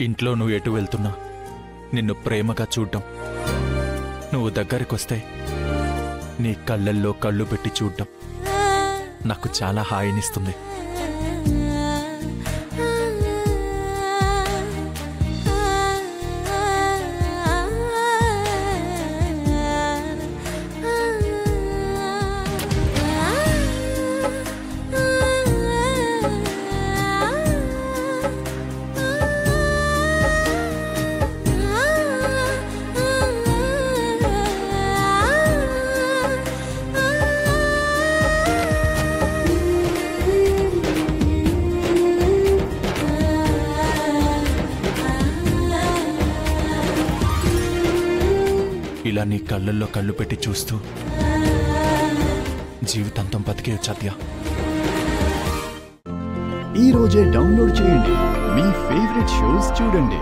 ఇంట్లో నువ్వు ఎటు వెళ్తున్నా నిన్ను ప్రేమగా చూడ్డం, నువ్వు దగ్గరికొస్తే నీ కళ్ళల్లో కళ్ళు పెట్టి చూడ్డం నాకు చాలా హాయినిస్తుంది. ఇలా నీ కళ్ళల్లో కళ్ళు పెట్టి చూస్తూ జీవితాంతం బతికేయొచ్చు అద్య. ఈ రోజే డౌన్లోడ్ చేయండి, మీ ఫేవరెట్ షోస్ చూడండి.